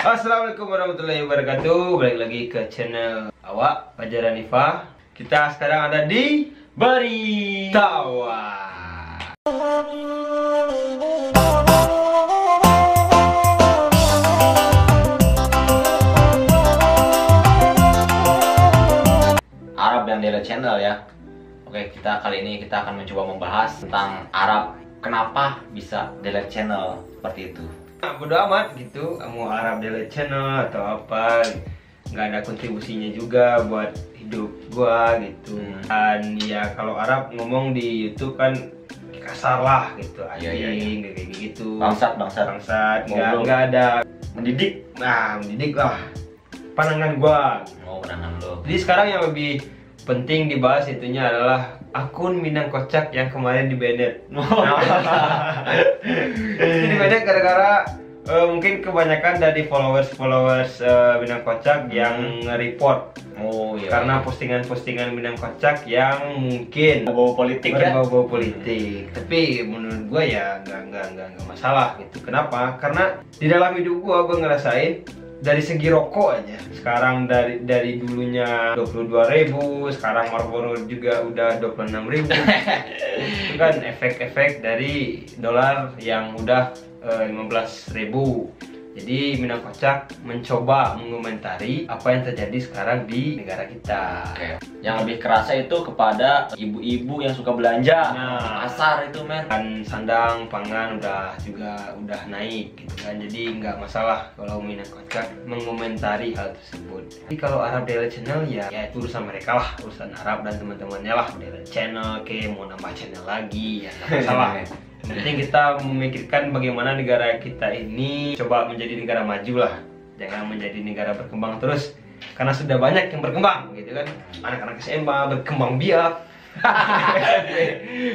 Assalamualaikum warahmatullahi wabarakatuh. Balik lagi ke channel Awak Fajar Hanifah. Kita sekarang ada di Baritawa. Arab dan Dela Channel ya. Oke, kali ini kita akan mencoba membahas tentang Arab. Kenapa bisa Dela Channel seperti itu? Bodo amat gitu, mau Arab Delete Channel atau apa, nggak ada kontribusinya juga buat hidup gua gitu. Dan ya kalau Arab ngomong di YouTube kan kasar lah gitu, anjing kayak gitu. Bangsat, nggak ada mendidik. Nah, mendidik lah pandangan gua. Oh, pandangan lo. Jadi sekarang yang lebih penting dibahas itunya adalah akun Minang Kocak yang kemarin di-banned. Itu di-banned gara-gara mungkin kebanyakan dari followers Minang Kocak yang nge-report. Oh iya. Karena postingan-postingan Minang Kocak yang mungkin bau politik ya. Bau politik. Tapi menurut gua ya nggak masalah gitu. Kenapa? Karena di dalam hidup gua ngerasain dari segi rokok aja, sekarang dari dulunya 22.000, sekarang Marlboro juga udah 26.000. Itu kan efek-efek dari dolar yang udah 15.000. Jadi Minang Kocak mencoba mengomentari apa yang terjadi sekarang di negara kita. Oke. Yang lebih kerasa itu kepada ibu-ibu yang suka belanja. Nah, pasar itu men. Kan sandang pangan udah naik gitu kan. Jadi nggak masalah kalau Minang Kocak mengomentari hal tersebut. Jadi kalau Arab Dela Channel ya itu urusan mereka lah, urusan Arab dan teman-temannya lah. Dela Channel mau nambah channel lagi ya nggak masalah. Yang penting kita memikirkan bagaimana negara kita ini coba menjadi negara maju lah, jangan menjadi negara berkembang terus, karena sudah banyak yang berkembang gitu kan. Anak-anak SMA berkembang biak,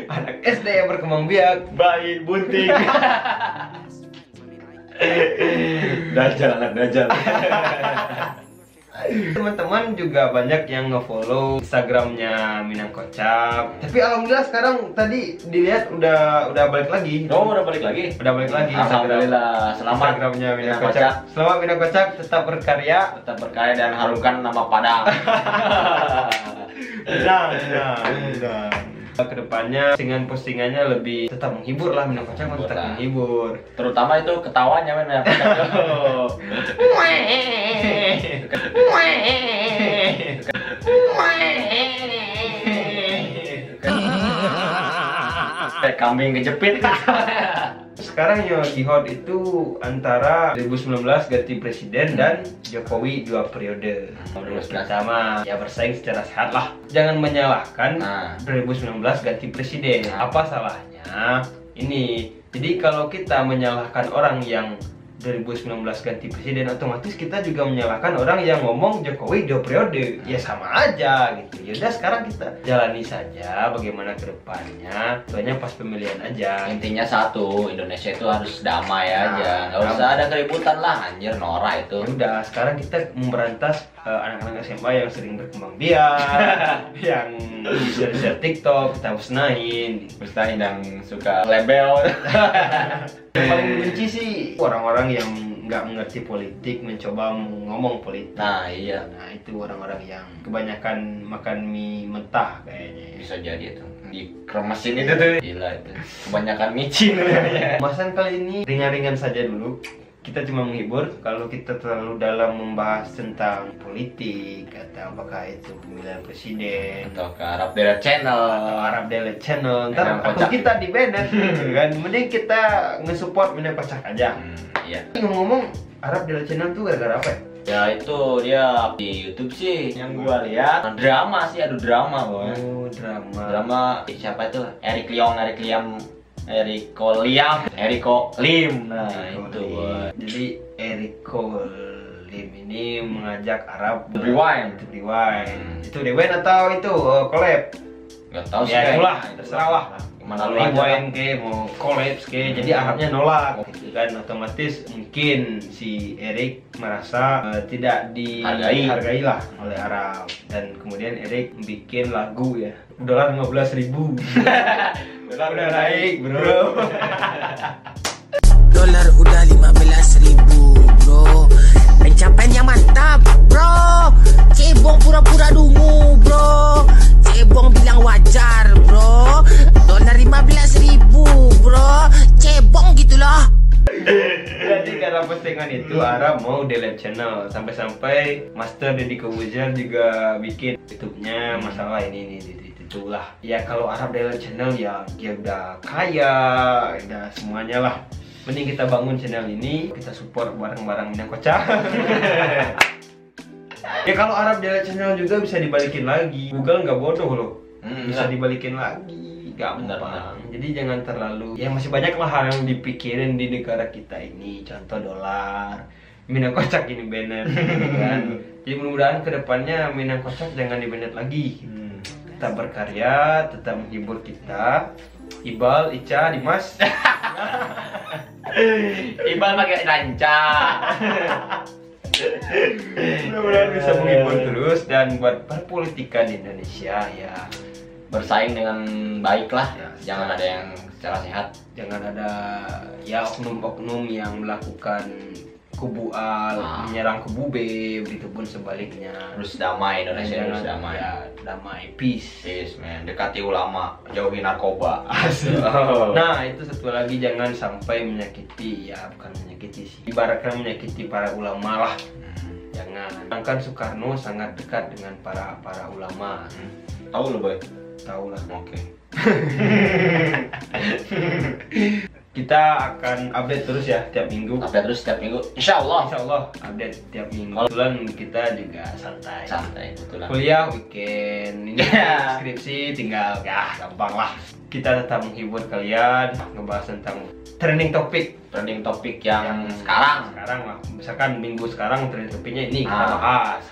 anak SD yang berkembang biak, Bayi bunting. Dajjal, anak Dajjal. Teman-teman juga banyak yang nge-follow Instagramnya Minang Kocak. Tapi alhamdulillah sekarang tadi dilihat udah balik lagi. Oh, udah balik lagi? Udah balik lagi. Alhamdulillah, selamat Instagramnya Minang Kocak. Selamat Minang Kocak, tetap berkarya dan harumkan nama Padang. Benar. Kedepannya postingannya lebih tetap menghibur lah. Minang Kocak tetap menghibur. Terutama itu ketawanya men. Kambing kejepit. Sekarang yang lagi hot itu antara 2019 ganti presiden dan Jokowi 2 periode. Pertama ya bersaing secara sehat lah. Jangan menyalahkan 2019 ganti presiden. Apa salahnya? Ini. Jadi kalau kita menyalahkan orang yang 2019 ganti presiden, otomatis kita juga menyalahkan orang yang ngomong Jokowi 2 periode. Ya sama aja gitu. Ya udah sekarang kita jalani saja bagaimana ke depannya. Soalnya pas pemilihan aja. Intinya satu, Indonesia itu harus damai aja. Nggak usah ada keributan lah, anjir norak itu. Ya udah, sekarang kita memberantas anak-anak SMA yang sering berkembang biak, yang share TikTok, kita musnahin Dan suka label. Yang paling benci sih orang-orang yang nggak mengerti politik mencoba ngomong politik. Nah iya. Nah itu orang-orang yang kebanyakan makan mie mentah kayaknya. Bisa jadi itu dikremesin itu tuh. Gila itu. Kebanyakan micin. Pembahasan kali ini ringan-ringan saja dulu. Kita cuma menghibur. Kalau kita terlalu dalam membahas tentang politik atau apakah itu pemilihan presiden atau ke Arab Dela Channel, ntar akun kita di-banned gitu kan. Mending kita nge-support Minang Kocak aja. Iya. Ngomong-ngomong, Arab Dela Channel tuh gara-gara apa ya? Ya itu dia di YouTube sih yang gua lihat drama sih, drama boy. Oh, drama siapa itu? Eriko Lim. Nah, itu boy. Jadi Eriko Lim ini mengajak Arab Rewind. Itu rewind atau itu collab? Gak tahu sih. Ya itulah, terserah lah. Gimana mau rewind ke mau collab ke, jadi Arabnya nolak. Gitu kan otomatis mungkin si Erik merasa tidak dihargai lah oleh Arab, dan kemudian Erik bikin lagu ya. Dolar 15.000. Dolar udah naik, bro. Dolar udah 15.000, bro. yaitu Arab mau delete channel. Sampai-sampai Master Deddy Corbuzier juga bikin YouTube-nya masalah ini itulah. Ya kalau Arab delete channel ya dia udah kaya, udah semuanya lah. Mending kita bangun channel ini, kita support bareng-bareng Minang Kocak. Ya kalau Arab delete channel juga bisa dibalikin lagi. Google nggak bodoh loh, bisa dibalikin lagi, gampang. Jadi jangan terlalu, ya masih banyak lah hal yang dipikirin di negara kita ini. Contoh dolar, Minang Kocak ini banned, kan? Jadi mudah-mudahan kedepannya Minang Kocak jangan di-banned lagi. Tetap berkarya, tetap menghibur kita. Ibal, Ica, Dimas. Ibal pakai ranca. Mudah-mudahan bisa menghibur terus dan buat perpolitikan di Indonesia ya Bersaing dengan baik lah, Ya, jangan ada yang secara sehat. jangan ada ya oknum-oknum yang melakukan kubu A menyerang kubu B, begitupun sebaliknya. Harus damai, Indonesia harus Jangan, damai. ya, damai, peace. Peace, man. Dekati ulama, jauhi narkoba. Nah itu satu lagi, jangan sampai menyakiti, ya bukan menyakiti sih, ibaratkan menyakiti para ulama lah. Jangan. Kan Soekarno sangat dekat dengan para ulama. Tahu lo, boy? Tahu lah. Oke. Kita akan update terus ya tiap minggu. Update terus setiap minggu. Insya Allah. Insya Allah update tiap minggu. Kebetulan kita juga santai. Santai, betul lah. Kuliah weekend, ini skripsi tinggal gampang lah. Kita tetap menghibur kalian, ngebahas tentang trending topik yang sekarang. lah. Misalkan minggu sekarang trending topiknya ini kita bahas.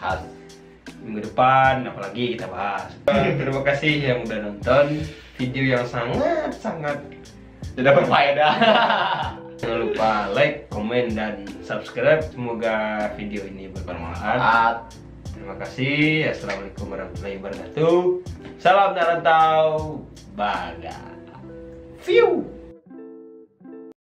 Minggu depan apalagi kita bahas. Terima kasih yang udah nonton video yang sangat Tidak berfaedah. jangan lupa like, komen, dan subscribe. Semoga video ini bermanfaat. Terima kasih. Assalamualaikum warahmatullahi wabarakatuh. Salam Narantau Baga. View.